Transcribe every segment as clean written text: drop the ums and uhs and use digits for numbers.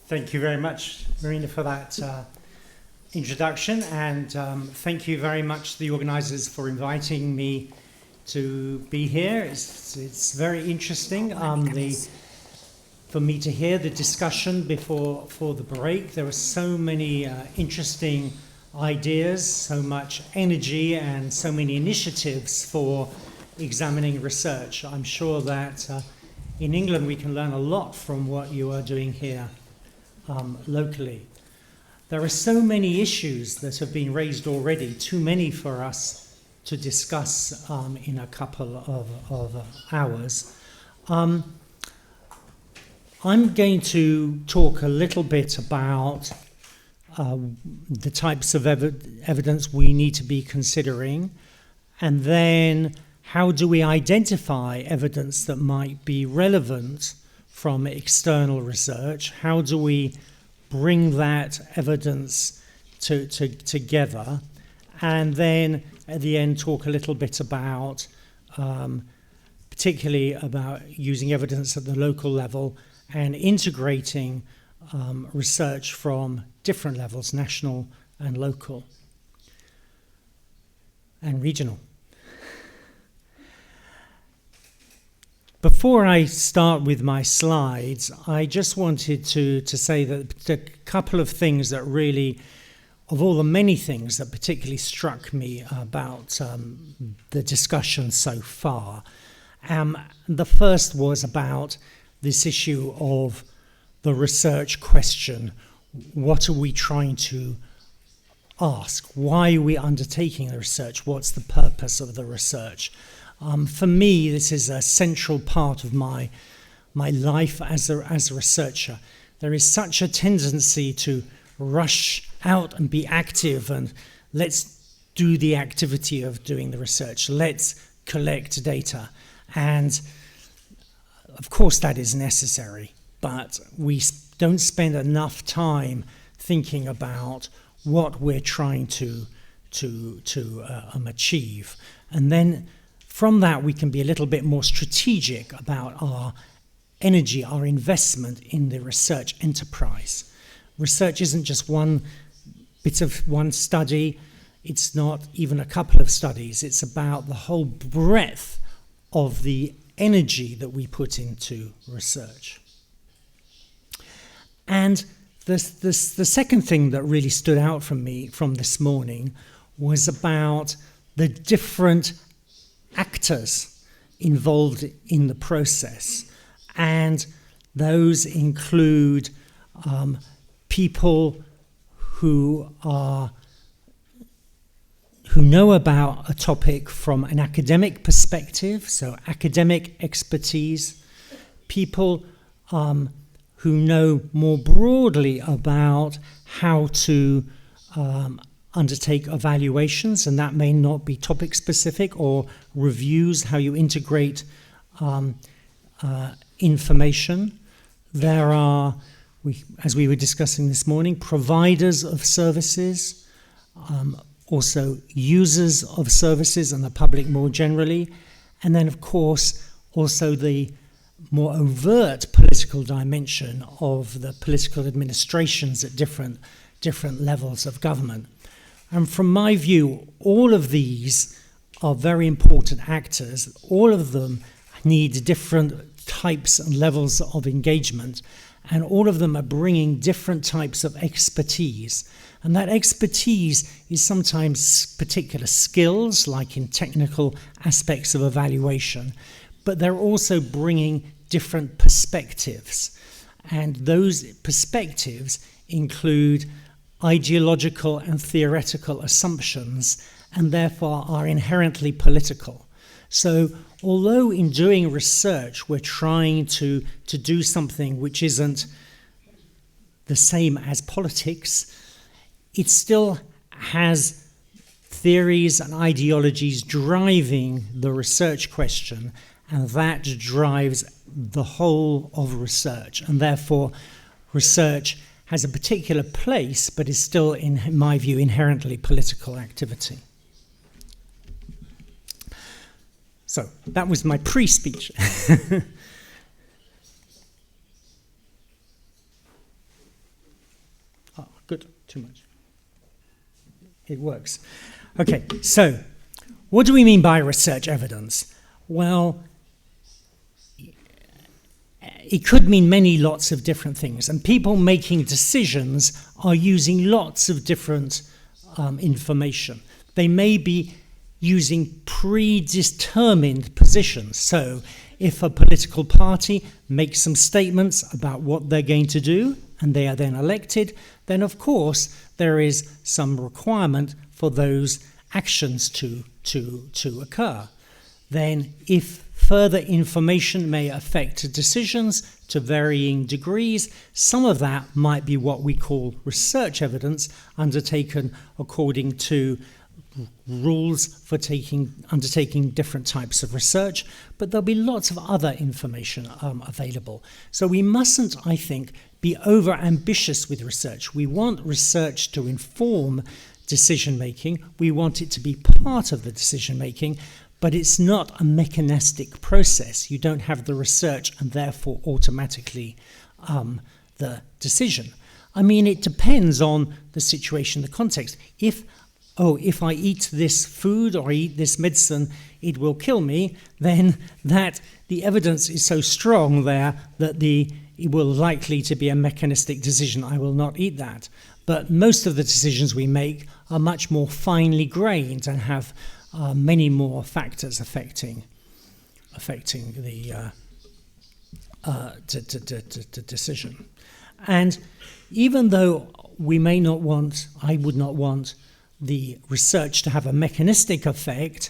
Thank you very much, Marina, for that introduction, and thank you very much to the organisers for inviting me to be here. It's very interesting for me to hear the discussion before the break. There were so many interesting ideas, so much energy, and so many initiatives for examining research. I'm sure that in England we can learn a lot from what you are doing here locally. There are so many issues that have been raised already, too many for us to discuss in a couple of hours. I'm going to talk a little bit about the types of evidence we need to be considering, and then how do we identify evidence that might be relevant from external research? How do we bring that evidence together? And then at the end talk a little bit about, particularly about using evidence at the local level and integrating research from different levels, national and local and regional. Before I start with my slides, I just wanted to say that a couple of things that really, of all the many things that particularly struck me about the discussion so far, the first was about this issue of the research question. What are we trying to ask? Why are we undertaking the research? What's the purpose of the research? For me, this is a central part of my life as a researcher. There is such a tendency to rush out and be active, and let's do the activity of doing the research. Let's collect data. And of course that is necessary, but we don't spend enough time thinking about what we're trying to achieve. And then from that, we can be a little bit more strategic about our energy, our investment in the research enterprise. Research isn't just one bit of one study. It's not even a couple of studies. It's about the whole breadth of the energy that we put into research. And the second thing that really stood out from me from this morning was about the different actors involved in the process, and those include people who know about a topic from an academic perspective, so academic expertise, people who know more broadly about how to undertake evaluations, and that may not be topic specific, or reviews, how you integrate information. There are, as we were discussing this morning, providers of services, also users of services and the public more generally, and then of course also the more overt political dimension of the political administrations at different levels of government. And from my view, all of these are very important actors. All of them need different types and levels of engagement, and all of them are bringing different types of expertise. And that expertise is sometimes particular skills, like in technical aspects of evaluation, but they're also bringing different perspectives. And those perspectives include ideological and theoretical assumptions, and therefore are inherently political. So although in doing research we're trying to do something which isn't the same as politics, it still has theories and ideologies driving the research question, and that drives the whole of research. And therefore research has a particular place, but is still, in my view, inherently political activity. So that was my pre-speech. Good. Too much. It works. Okay, so what do we mean by research evidence? Well, it could mean lots of different things, and people making decisions are using lots of different information. They may be using predetermined positions. So if a political party makes some statements about what they're going to do and they are then elected, then of course there is some requirement for those actions to occur. Then if further information may affect decisions to varying degrees, some of that might be what we call research evidence, undertaken according to rules for undertaking different types of research, but there'll be lots of other information available. So we mustn't, I think, be over ambitious with research. We want research to inform decision making. We want it to be part of the decision making, but it's not a mechanistic process. You don't have the research and therefore automatically the decision. I mean, it depends on the situation, the context. If I eat this food or I eat this medicine, it will kill me, then the evidence is so strong there that it will likely to be a mechanistic decision. I will not eat that. But most of the decisions we make are much more finely grained and have many more factors affecting the decision. And even though I would not want the research to have a mechanistic effect,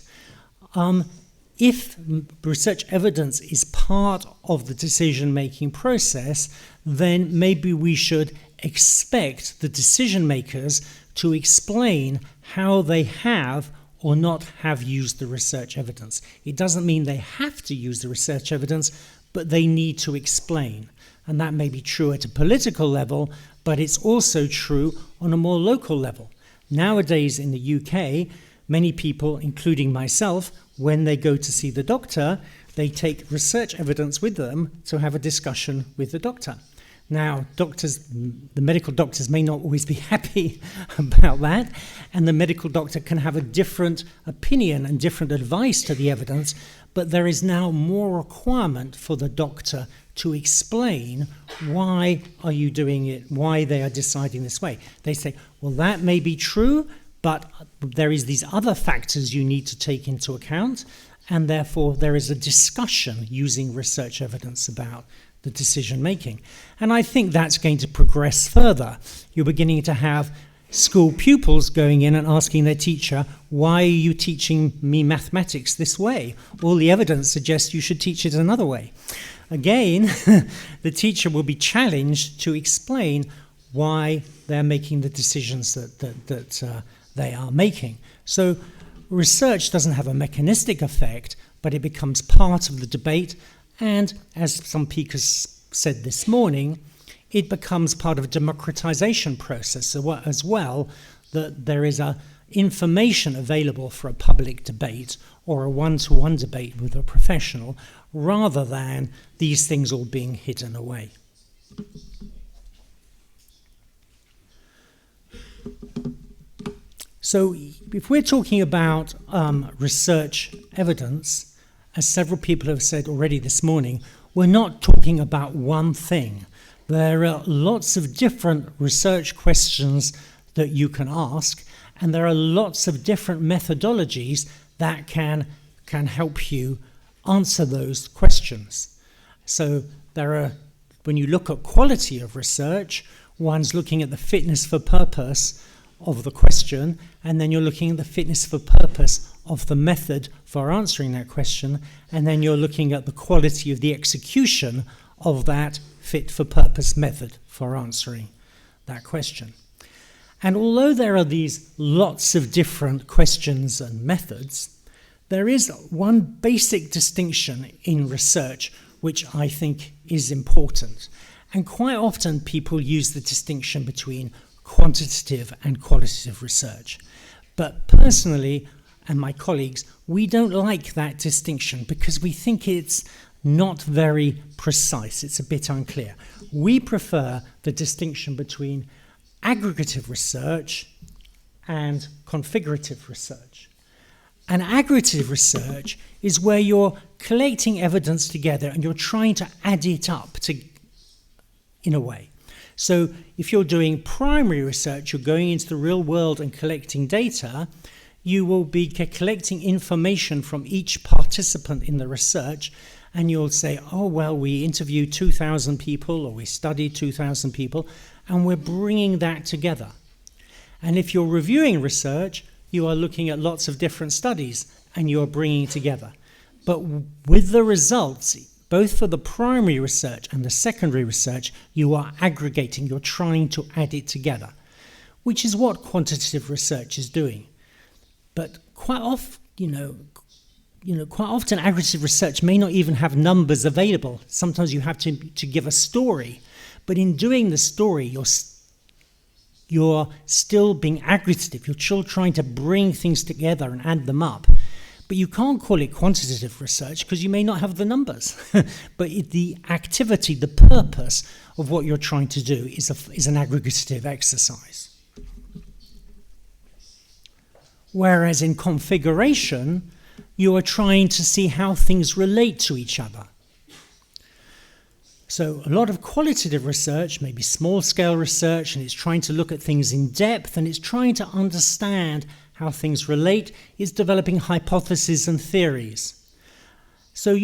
if research evidence is part of the decision-making process, then maybe we should expect the decision makers to explain how they have or not have used the research evidence. It doesn't mean they have to use the research evidence, but they need to explain. And that may be true at a political level, but it's also true on a more local level. Nowadays in the UK, many people, including myself, when they go to see the doctor, they take research evidence with them to have a discussion with the doctor. Now, the medical doctors may not always be happy about that, and the medical doctor can have a different opinion and different advice to the evidence, but there is now more requirement for the doctor to explain why are you doing it, why they are deciding this way. They say, well, that may be true, but there is these other factors you need to take into account, and therefore there is a discussion using research evidence about the decision making. And I think that's going to progress further. You're beginning to have school pupils going in and asking their teacher, why are you teaching me mathematics this way? All the evidence suggests you should teach it another way. Again, the teacher will be challenged to explain why they're making the decisions that they are making. So research doesn't have a mechanistic effect, but it becomes part of the debate. And as some speakers said this morning, it becomes part of a democratization process as well, that there is information available for a public debate or a one-to-one debate with a professional, rather than these things all being hidden away. So if we're talking about research evidence, as several people have said already this morning, we're not talking about one thing. There are lots of different research questions that you can ask, and there are lots of different methodologies that can help you answer those questions. So when you look at quality of research, one's looking at the fitness for purpose of the question, and then you're looking at the fitness for purpose of the method for answering that question, and then you're looking at the quality of the execution of that fit for purpose method for answering that question. And although there are these lots of different questions and methods, there is one basic distinction in research which I think is important. And quite often people use the distinction between quantitative and qualitative research. But personally, and my colleagues, we don't like that distinction because we think it's not very precise. It's a bit unclear. We prefer the distinction between aggregative research and configurative research. And aggregative research is where you're collecting evidence together and you're trying to add it up in a way. So if you're doing primary research, you're going into the real world and collecting data, you will be collecting information from each participant in the research, and you'll say, oh, well, we interviewed 2,000 people, or we studied 2,000 people, and we're bringing that together. And if you're reviewing research, you are looking at lots of different studies, and you're bringing it together. But with the results, both for the primary research and the secondary research, you are aggregating, you're trying to add it together, which is what quantitative research is doing. But quite often, quite often aggregative research may not even have numbers available. Sometimes you have to give a story. But in doing the story, you're still being aggregative. You're still trying to bring things together and add them up. But you can't call it quantitative research because you may not have the numbers. But the activity, the purpose of what you're trying to do is an aggregative exercise. Whereas in configuration, you are trying to see how things relate to each other. So a lot of qualitative research, maybe small-scale research, and it's trying to look at things in depth, and it's trying to understand how things relate, is developing hypotheses and theories. So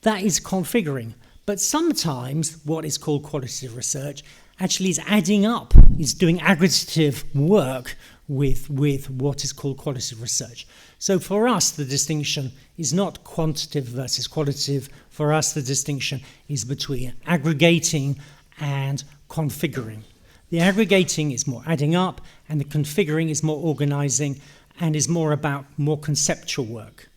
that is configuring. But sometimes what is called qualitative research actually is adding up, is doing aggregative work with what is called qualitative research. So for us, the distinction is not quantitative versus qualitative. For us, the distinction is between aggregating and configuring. The aggregating is more adding up, and the configuring is more organizing and is more about more conceptual work.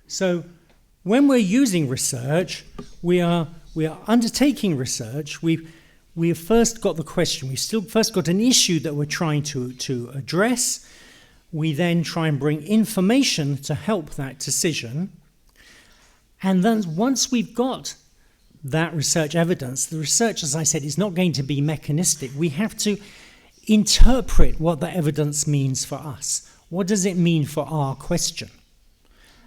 So when we're using research, we are undertaking research. We have first got the question. We've still first got an issue that we're trying to address. We then try and bring information to help that decision. And then once we've got that research evidence, the research, as I said, is not going to be mechanistic. We have to interpret what the evidence means for us. What does it mean for our question?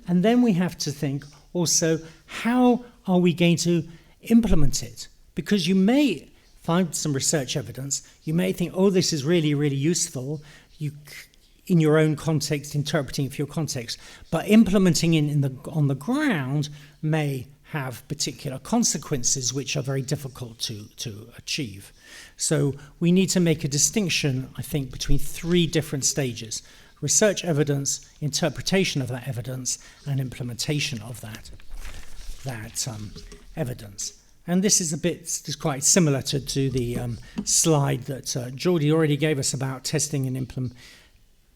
And then we have to think also, how are we going to implement it? Because you may find some research evidence, you may think, oh, this is really, really useful, in your own context, interpreting it for your context, but implementing it on the ground may have particular consequences which are very difficult to achieve. So we need to make a distinction, I think, between three different stages: research evidence, interpretation of that evidence, and implementation of that evidence. And this is quite similar to the slide that Geordie already gave us about testing and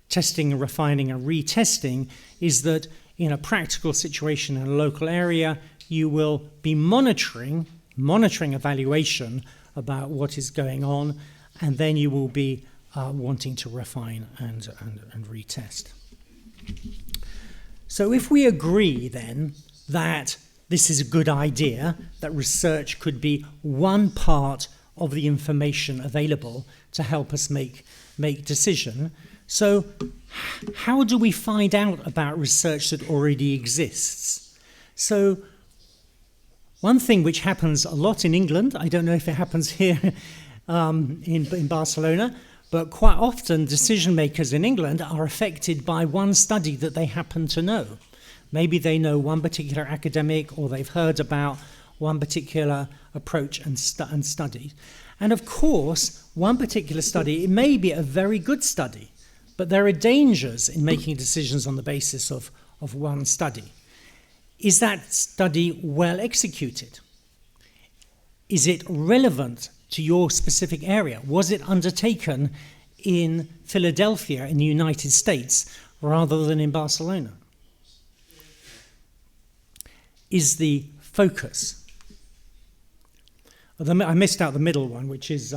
testing, refining, and retesting, is that in a practical situation in a local area, you will be monitoring evaluation about what is going on, and then you will be wanting to refine and retest. So if we agree then that this is a good idea, that research could be one part of the information available to help us make decision, so how do we find out about research that already exists? So one thing which happens a lot in England, I don't know if it happens here in Barcelona, but quite often decision makers in England are affected by one study that they happen to know. Maybe they know one particular academic, or they've heard about one particular approach and study. And of course, one particular study, it may be a very good study, but there are dangers in making decisions on the basis of one study. Is that study well executed? Is it relevant to your specific area? Was it undertaken in Philadelphia in the United States rather than in Barcelona? Is the focus? I missed out the middle one, which is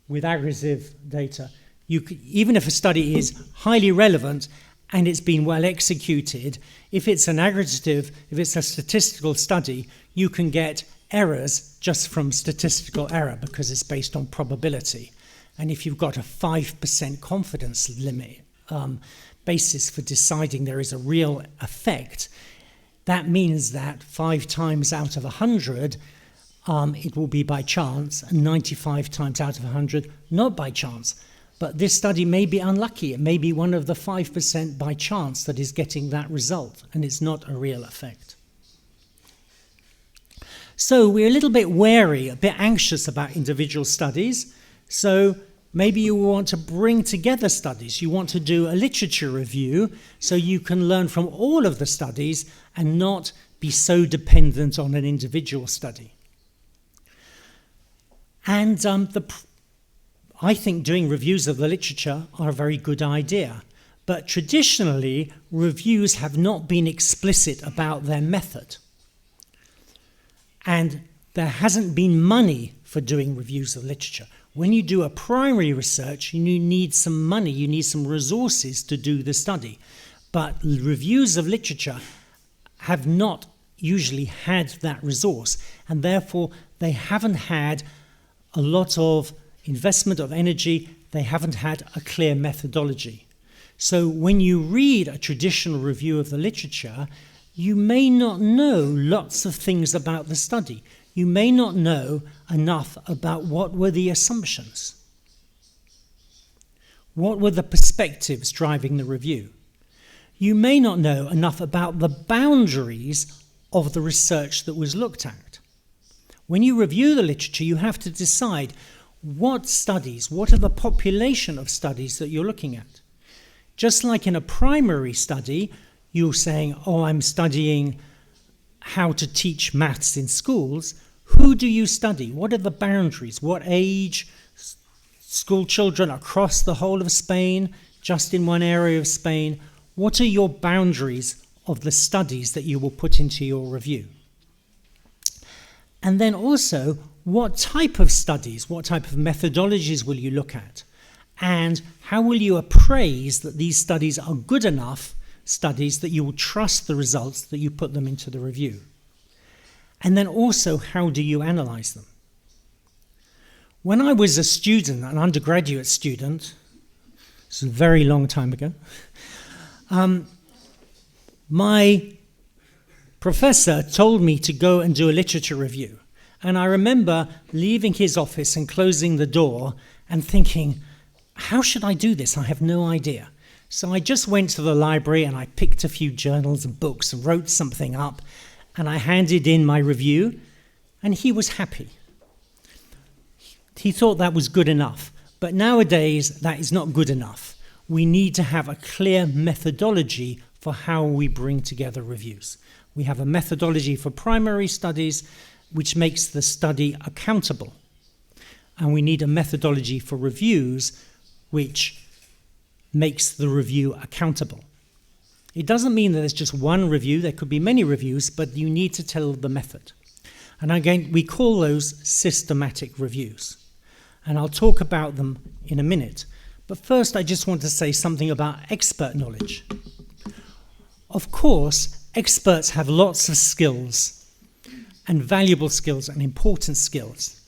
with aggregative data. Even if a study is highly relevant and it's been well executed, if it's an aggregative, if it's a statistical study, you can get errors just from statistical error because it's based on probability. And if you've got a 5% confidence limit basis for deciding there is a real effect, that means that 5 times out of 100, it will be by chance, and 95 times out of 100, not by chance. But this study may be unlucky. It may be one of the 5% by chance that is getting that result, and it's not a real effect. So we're a little bit wary, a bit anxious about individual studies. So maybe you want to bring together studies. You want to do a literature review so you can learn from all of the studies and not be so dependent on an individual study. And I think doing reviews of the literature are a very good idea. But traditionally, reviews have not been explicit about their method. And there hasn't been money for doing reviews of literature. When you do a primary research, you need some money, you need some resources to do the study. But reviews of literature have not usually had that resource, and therefore they haven't had a lot of investment of energy, they haven't had a clear methodology. So when you read a traditional review of the literature, you may not know lots of things about the study. You may not know enough about what were the assumptions. What were the perspectives driving the review? You may not know enough about the boundaries of the research that was looked at. When you review the literature, you have to decide what studies, what are the population of studies that you're looking at. Just like in a primary study, you're saying, oh, I'm studying how to teach maths in schools. Who do you study? What are the boundaries? What age? School children across the whole of Spain, just in one area of Spain? What are your boundaries of the studies that you will put into your review? And then also, what type of studies, what type of methodologies will you look at? And how will you appraise that these studies are good enough studies that you will trust the results that you put them into the review? And then also, how do you analyze them? When I was a student, an undergraduate student, this is a very long time ago, my professor told me to go and do a literature review. And I remember leaving his office and closing the door and thinking, how should I do this? I have no idea. So I just went to the library and I picked a few journals and books and wrote something up, and I handed in my review, and he was happy. He thought that was good enough. But nowadays, that is not good enough. We need to have a clear methodology for how we bring together reviews. We have a methodology for primary studies, which makes the study accountable. And we need a methodology for reviews, which makes the review accountable. It doesn't mean that there's just one review. There could be many reviews, but you need to tell the method. And again, we call those systematic reviews. And I'll talk about them in a minute. But first, I just want to say something about expert knowledge. Of course, experts have lots of skills, and valuable skills and important skills.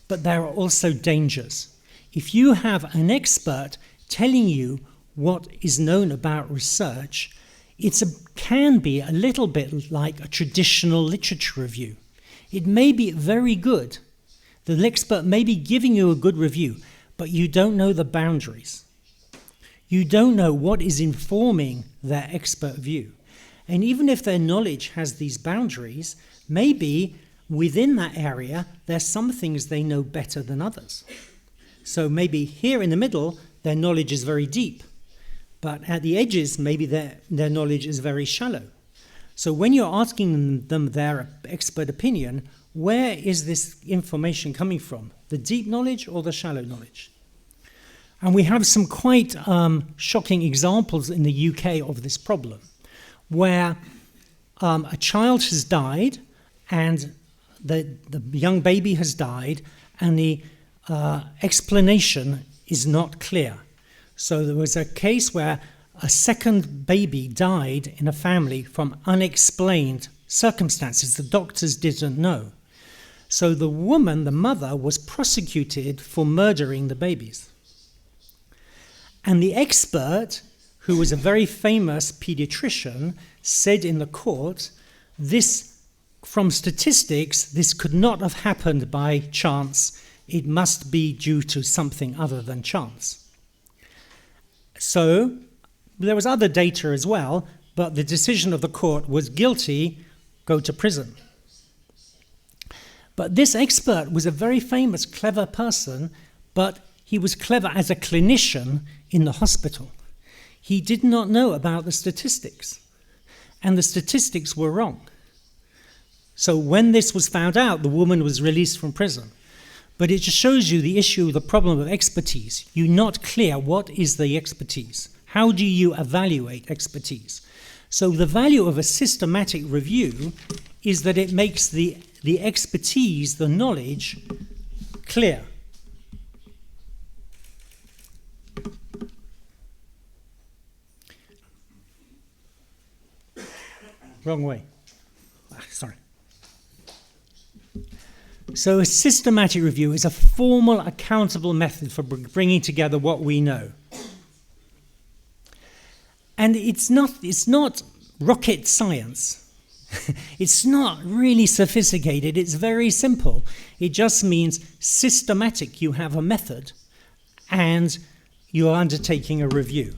But there are also dangers. If you have an expert telling you what is known about research, it can be a little bit like a traditional literature review. It may be very good. The expert may be giving you a good review, but you don't know the boundaries. You don't know what is informing their expert view. And even if their knowledge has these boundaries, maybe within that area, there's some things they know better than others. So maybe here in the middle, their knowledge is very deep. But at the edges, maybe their knowledge is very shallow. So when you're asking them their expert opinion, where is this information coming from? The deep knowledge or the shallow knowledge? And we have some quite shocking examples in the UK of this problem, where a child has died and the young baby has died and the explanation is not clear. So there was a case where a second baby died in a family from unexplained circumstances the doctors didn't know. So the woman, the mother, was prosecuted for murdering the babies. And the expert, who was a very famous pediatrician, said in the court, this, from statistics, this could not have happened by chance. It must be due to something other than chance. So there was other data as well, but the decision of the court was guilty, go to prison. But this expert was a very famous, clever person, but he was clever as a clinician in the hospital. He did not know about the statistics, and the statistics were wrong. So when this was found out, the woman was released from prison. But it just shows you the issue, the problem of expertise. You're not clear what is the expertise. How do you evaluate expertise? So the value of a systematic review is that it makes the expertise, the knowledge, clear. Wrong way. Sorry. So a systematic review is a formal, accountable method for bringing together what we know. And it's not rocket science. It's not really sophisticated. It's very simple. It just means systematic. You have a method and you are undertaking a review.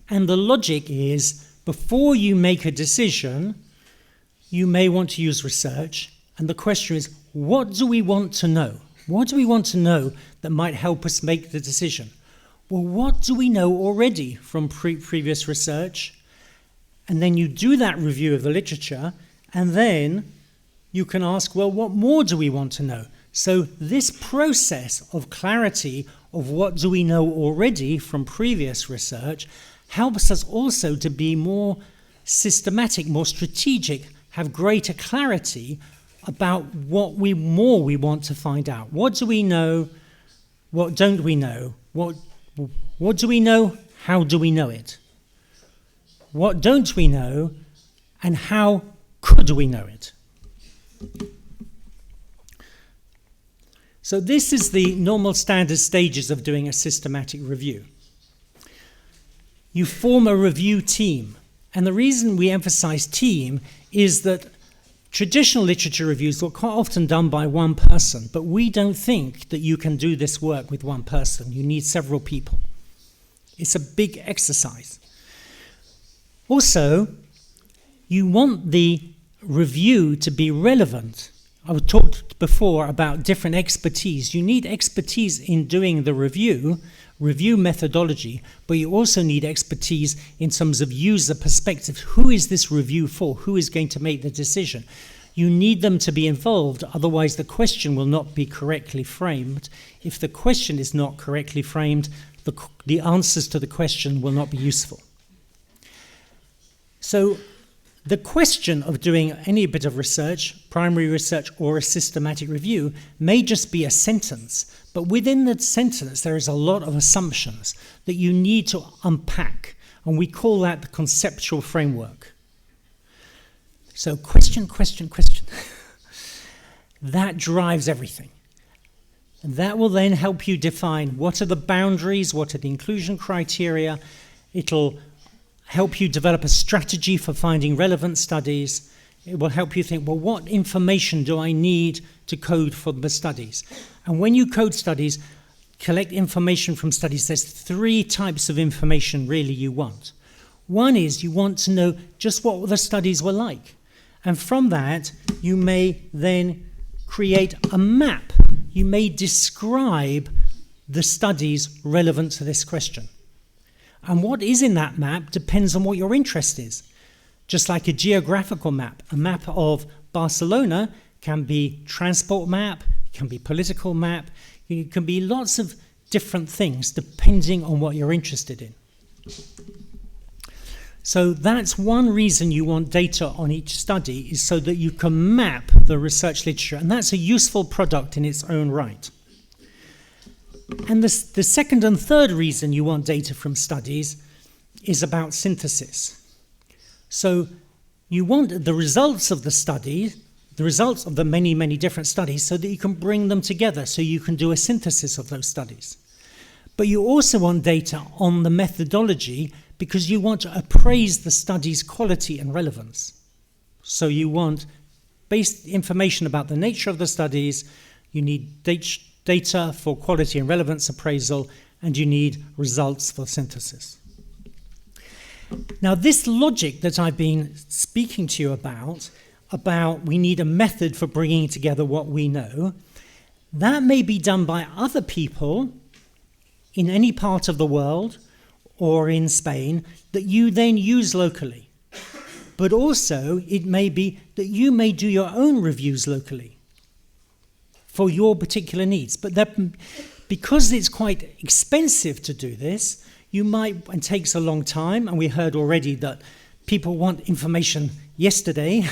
And the logic is, before you make a decision, you may want to use research. And the question is, what do we want to know? What do we want to know that might help us make the decision? Well, what do we know already from previous research? And then you do that review of the literature, and then you can ask, well, what more do we want to know? So this process of clarity of what do we know already from previous research helps us also to be more systematic, more strategic, have greater clarity about what more we want to find out. What do we know? What don't we know? What do we know? How do we know it? What don't we know? And how could we know it? So this is the normal standard stages of doing a systematic review. You form a review team. And the reason we emphasize team is that traditional literature reviews are quite often done by one person, but we don't think that you can do this work with one person. You need several people. It's a big exercise. Also, you want the review to be relevant. I've talked before about different expertise. You need expertise in doing the review methodology, but you also need expertise in terms of user perspective. Who is this review for? Who is going to make the decision? You need them to be involved, otherwise the question will not be correctly framed. If the question is not correctly framed, the answers to the question will not be useful. So the question of doing any bit of research, primary research or a systematic review, may just be a sentence, but within that sentence there is a lot of assumptions that you need to unpack, and we call that the conceptual framework. So question. That drives everything. And that will then help you define what are the boundaries, what are the inclusion criteria. It'll help you develop a strategy for finding relevant studies. It will help you think, well, what information do I need to code for the studies? And when you code studies, collect information from studies, there's 3 types of information really you want. One is you want to know just what the studies were like. And from that, you may then create a map. You may describe the studies relevant to this question. And what is in that map depends on what your interest is. Just like a geographical map, a map of Barcelona can be transport map, can be political map, it can be lots of different things depending on what you're interested in. So that's one reason you want data on each study, is so that you can map the research literature, and that's a useful product in its own right. And the second and third reason you want data from studies is about synthesis. So you want the results of the study, the results of the many, many different studies, so that you can bring them together, so you can do a synthesis of those studies. But you also want data on the methodology because you want to appraise the study's quality and relevance. So you want basic information about the nature of the studies, you need data for quality and relevance appraisal, and you need results for synthesis. Now, this logic that I've been speaking to you about we need a method for bringing together what we know, that may be done by other people in any part of the world or in Spain that you then use locally. But also, it may be that you may do your own reviews locally for your particular needs. But that, because it's quite expensive to do this, you might, and takes a long time, and we heard already that people want information yesterday,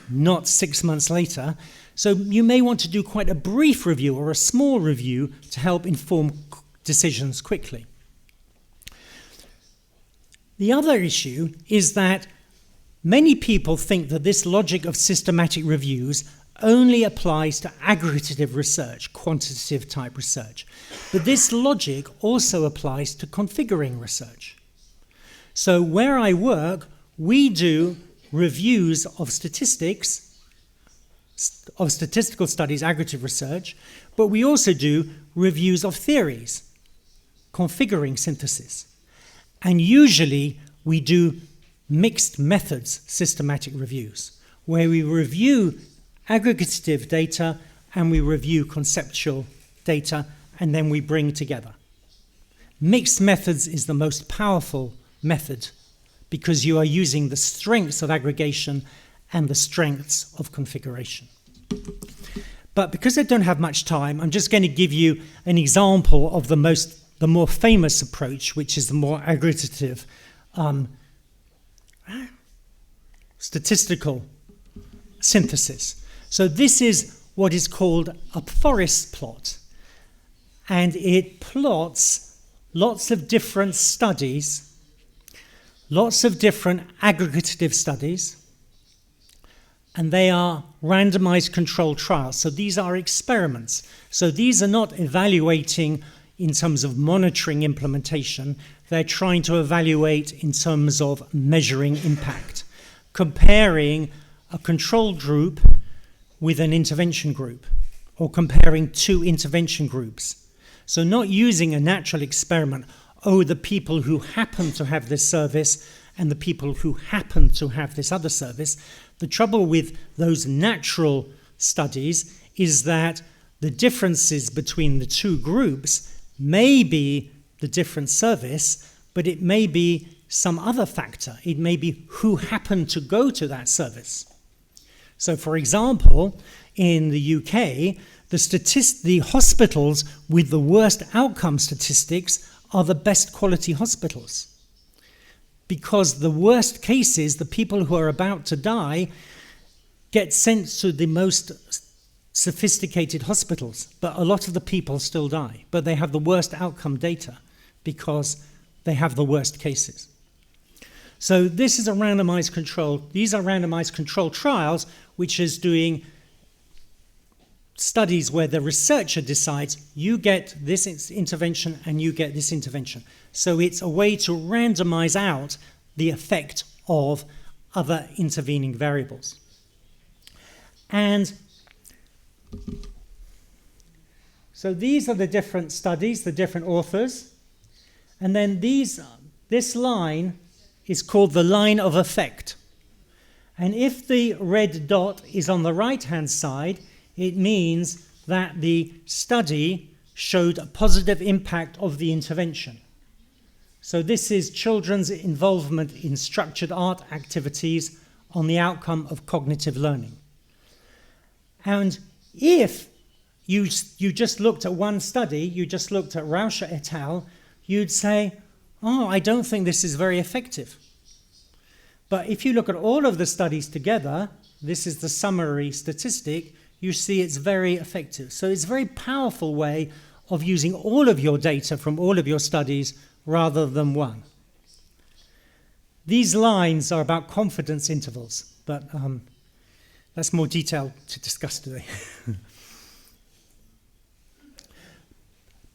not 6 months later. So you may want to do quite a brief review or a small review to help inform decisions quickly. The other issue is that many people think that this logic of systematic reviews only applies to aggregative research, quantitative type research. But this logic also applies to configuring research. So where I work, we do reviews of statistics, of statistical studies, aggregative research, but we also do reviews of theories, configuring synthesis. And usually we do mixed methods systematic reviews, where we review aggregative data and we review conceptual data, and then we bring together. Mixed methods is the most powerful method because you are using the strengths of aggregation and the strengths of configuration. But because I don't have much time, I'm just going to give you an example of the more famous approach, which is the more aggregative statistical synthesis. So this is what is called a forest plot, and it plots lots of different studies, lots of different aggregative studies, and they are randomized controlled trials. So these are experiments. So these are not evaluating in terms of monitoring implementation. They're trying to evaluate in terms of measuring impact, comparing a control group with an intervention group, or comparing two intervention groups. So not using a natural experiment, the people who happen to have this service and the people who happen to have this other service. The trouble with those natural studies is that the differences between the two groups may be the different service, but it may be some other factor. It may be who happened to go to that service. So, for example, in the UK, the hospitals with the worst outcome statistics are the best quality hospitals. Because the worst cases, the people who are about to die, get sent to the most sophisticated hospitals, but a lot of the people still die. But they have the worst outcome data because they have the worst cases. So this is a randomized control. These are randomized control trials, which is doing studies where the researcher decides you get this intervention and you get this intervention. So it's a way to randomize out the effect of other intervening variables. And so these are the different studies, the different authors. And then this line is called the line of effect. And if the red dot is on the right-hand side, it means that the study showed a positive impact of the intervention. So this is children's involvement in structured art activities on the outcome of cognitive learning. And if you just looked at one study, you just looked at Rauscher et al., you'd say, I don't think this is very effective. But if you look at all of the studies together, this is the summary statistic, you see it's very effective. So it's a very powerful way of using all of your data from all of your studies rather than one. These lines are about confidence intervals, but that's more detail to discuss today.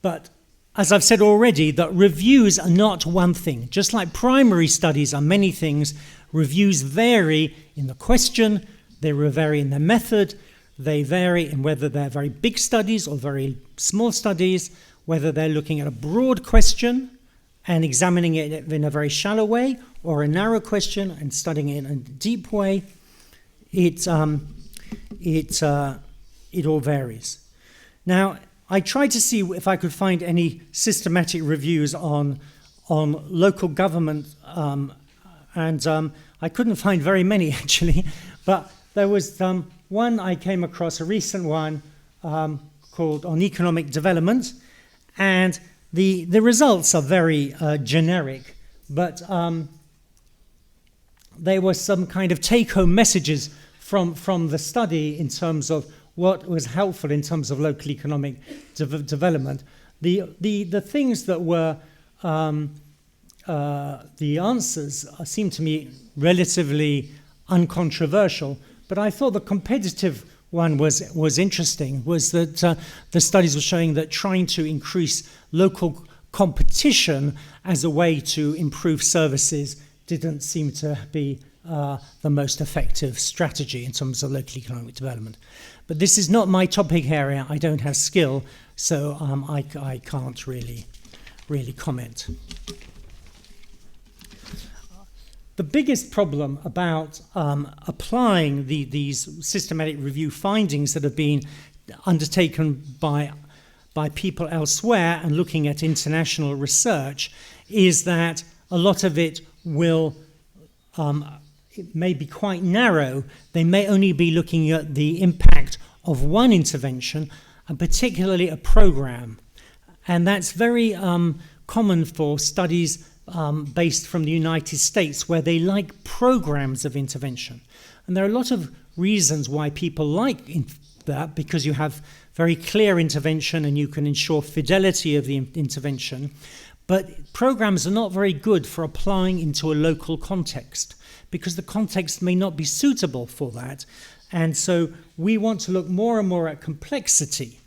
But as I've said already, that reviews are not one thing. Just like primary studies are many things, reviews vary in the question, they vary in their method, they vary in whether they're very big studies or very small studies, whether they're looking at a broad question and examining it in a very shallow way, or a narrow question and studying it in a deep way. It all varies. Now, I tried to see if I could find any systematic reviews on local government, and I couldn't find very many actually, but there was one I came across, a recent one called On Economic Development, and the results are very generic, but there were some kind of take-home messages from the study in terms of what was helpful in terms of local economic development. The things that were the answers seem to me relatively uncontroversial, but I thought the competitive one was interesting, was that the studies were showing that trying to increase local competition as a way to improve services didn't seem to be the most effective strategy in terms of local economic development. But this is not my topic area. I don't have skill, so I can't really comment. The biggest problem about applying these systematic review findings that have been undertaken by people elsewhere and looking at international research is that a lot of it it may be quite narrow. They may only be looking at the impact of one intervention, and particularly a program. And that's very common for studies based from the United States, where they like programs of intervention. And there are a lot of reasons why people like that, because you have very clear intervention and you can ensure fidelity of the intervention. But programs are not very good for applying into a local context, because the context may not be suitable for that. And so we want to look more and more at complexity.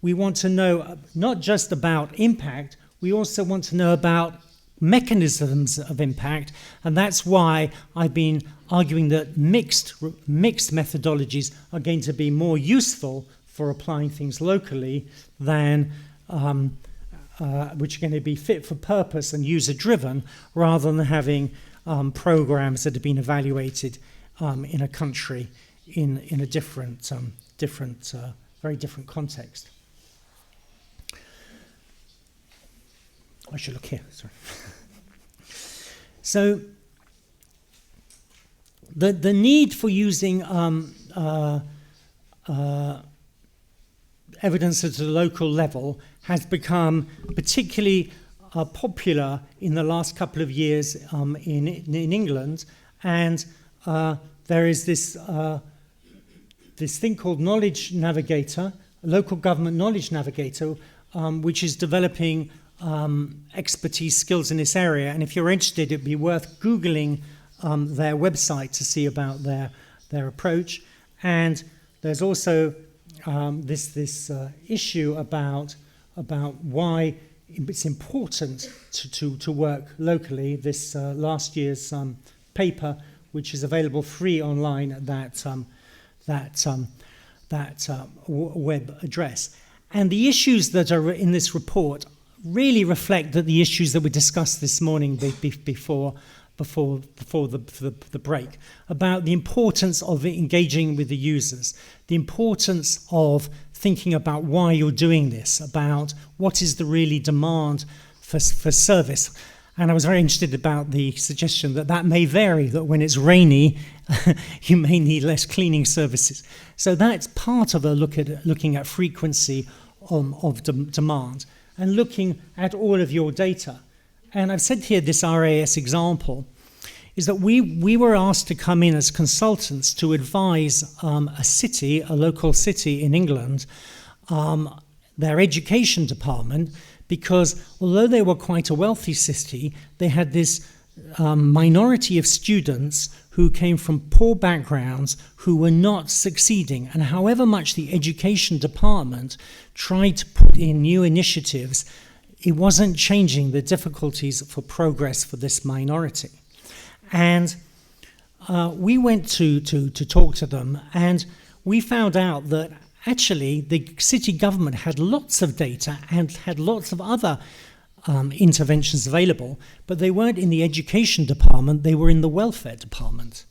We want to know not just about impact, we also want to know about mechanisms of impact, and that's why I've been arguing that mixed methodologies are going to be more useful for applying things locally than which are going to be fit for purpose and user-driven, rather than having programs that have been evaluated in a country in a very different context. I should look here, sorry. So the need for using evidence at the local level has become particularly popular in the last couple of years in England, and there is this thing called Knowledge Navigator, a local government knowledge navigator, which is developing expertise skills in this area. And if you're interested, it'd be worth Googling their website to see about their approach. And there's also this issue about why it's important to work locally. This last year's paper, which is available free online at that web address. And the issues that are in this report really reflect that the issues that we discussed this morning before the break, about the importance of engaging with the users, the importance of thinking about why you're doing this, about what is the really demand for service. And I was very interested about the suggestion that may vary, that when it's rainy, you may need less cleaning services. So that's part of looking at frequency of demand, and looking at all of your data. And I've said here this RAS example is that we were asked to come in as consultants to advise a local city in England, their education department, because although they were quite a wealthy city, they had this minority of students who came from poor backgrounds who were not succeeding. And however much the education department tried to put in new initiatives, it wasn't changing the difficulties for progress for this minority. And we went to talk to them, and we found out that actually the city government had lots of data and had lots of other interventions available, but they weren't in the education department, they were in the welfare department.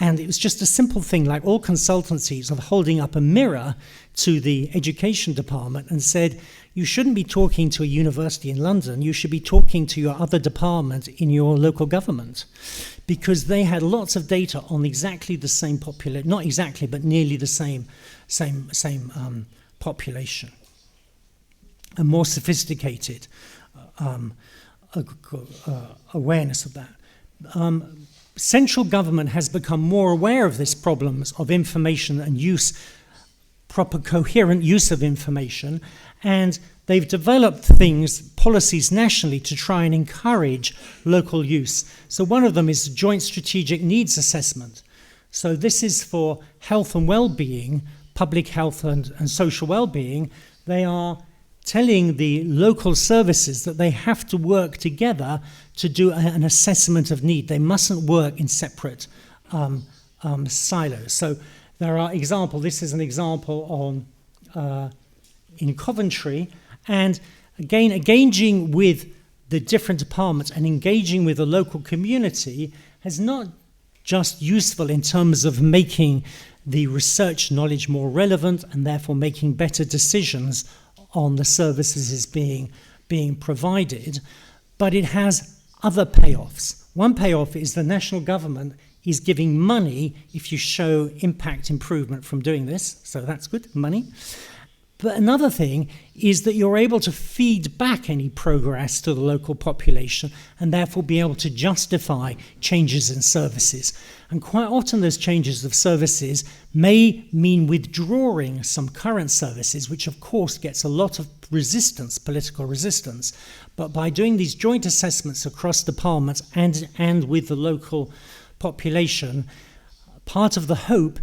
And it was just a simple thing, like all consultancies, of holding up a mirror to the education department and said, you shouldn't be talking to a university in London, you should be talking to your other department in your local government, because they had lots of data on exactly the same population, not exactly, but nearly the same population, a more sophisticated awareness of that. Central government has become more aware of these problems of information and use, proper coherent use of information, and they've developed policies nationally to try and encourage local use. So one of them is Joint Strategic Needs Assessment. So this is for health and well-being, public health and social well-being. They are telling the local services that they have to work together to do an assessment of need. They mustn't work in separate silos. So there are examples. This is an example on in Coventry, and again, engaging with the different departments and engaging with the local community is not just useful in terms of making the research knowledge more relevant and therefore making better decisions on the services being provided, but it has other payoffs. One payoff is the national government is giving money if you show impact improvement from doing this, so that's good, money. But another thing is that you're able to feed back any progress to the local population and therefore be able to justify changes in services. And quite often those changes of services may mean withdrawing some current services, which of course gets a lot of resistance, political resistance. But by doing these joint assessments across departments and with the local population, part of the hope,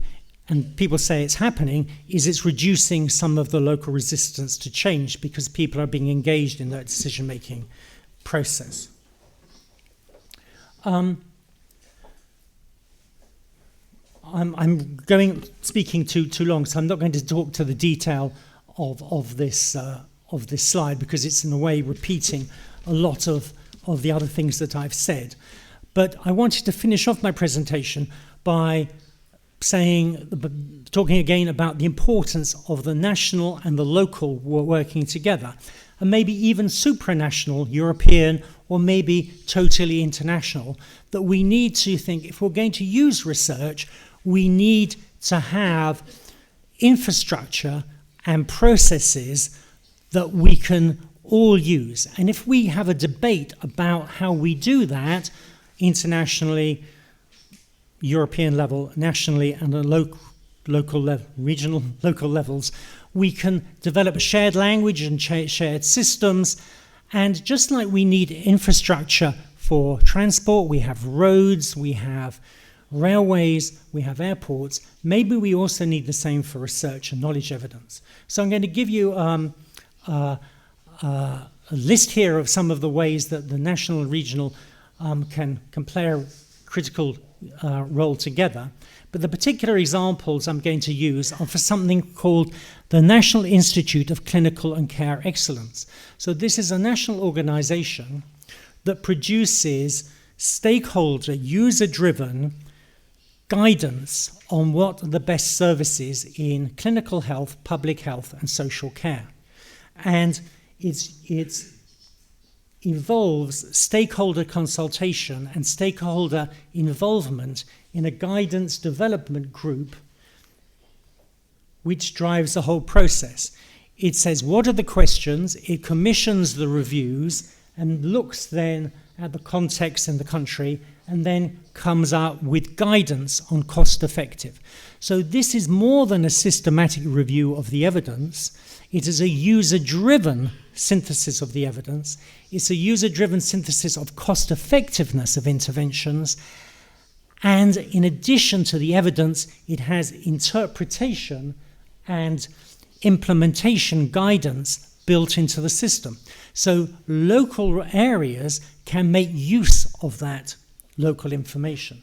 and people say it's happening, is it's reducing some of the local resistance to change because people are being engaged in that decision-making process. I'm speaking too long, so I'm not going to talk to the detail of this slide because it's in a way repeating a lot of the other things that I've said. But I wanted to finish off my presentation by talking again about the importance of the national and the local working together, and maybe even supranational, European, or maybe totally international, that we need to think, if we're going to use research, we need to have infrastructure and processes that we can all use. And if we have a debate about how we do that internationally, European level, nationally, and at local level, regional, local levels, we can develop a shared language and shared systems. And just like we need infrastructure for transport, we have roads, we have railways, we have airports, maybe we also need the same for research and knowledge evidence. So I'm going to give you a list here of some of the ways that the national and regional can play a critical role together. But the particular examples I'm going to use are for something called the National Institute of Clinical and Care Excellence. So this is a national organization that produces stakeholder, user-driven guidance on what are the best services in clinical health, public health, and social care. And it involves stakeholder consultation and stakeholder involvement in a guidance development group which drives the whole process. It says, what are the questions? It commissions the reviews and looks then at the context in the country, and then comes out with guidance on cost effective. So this is more than a systematic review of the evidence. It is a user-driven synthesis of the evidence. It's a user-driven synthesis of cost effectiveness of interventions. And in addition to the evidence, it has interpretation and implementation guidance built into the system. So local areas can make use of that local information.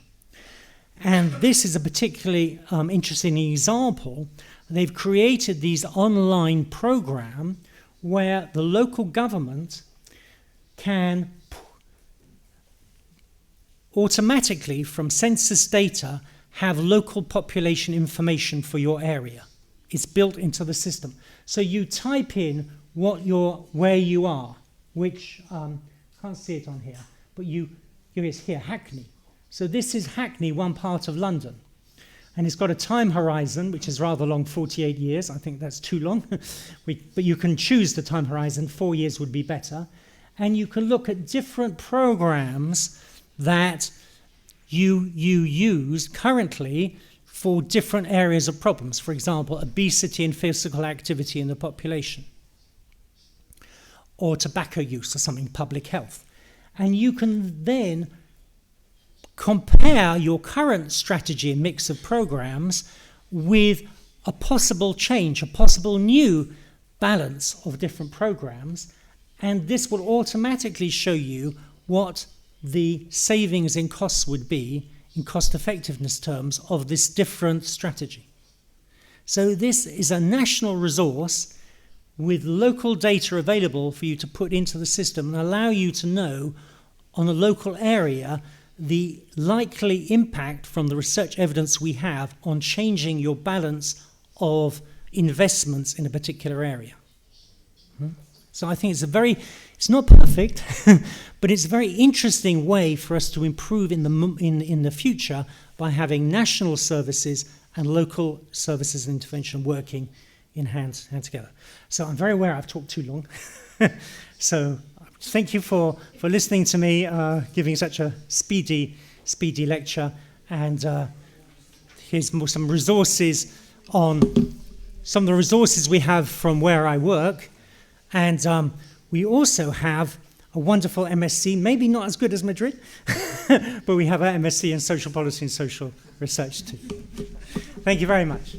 And this is a particularly interesting example. They've created these online program where the local government can automatically, from census data, have local population information for your area. It's built into the system. So you type in where you are, which, can't see it on here, but it's here, Hackney. So this is Hackney, one part of London. And it's got a time horizon, which is rather long, 48 years. I think that's too long. But you can choose the time horizon. 4 years would be better. And you can look at different programs that you use currently for different areas of problems. For example, obesity and physical activity in the population, or tobacco use or something, public health. And you can then compare your current strategy and mix of programs with a possible change, a possible new balance of different programs, and this will automatically show you what the savings in costs would be in cost effectiveness terms of this different strategy. So this is a national resource with local data available for you to put into the system and allow you to know on a local area the likely impact from the research evidence we have on changing your balance of investments in a particular area. So I think it's not perfect, but it's a very interesting way for us to improve in the future by having national services and local services and intervention working in hand together. So I'm very aware I've talked too long. So thank you for listening to me, giving such a speedy lecture. And here's some resources on some of the resources we have from where I work. And we also have a wonderful MSc, maybe not as good as Madrid, but we have an MSc in social policy and social research too. Thank you very much.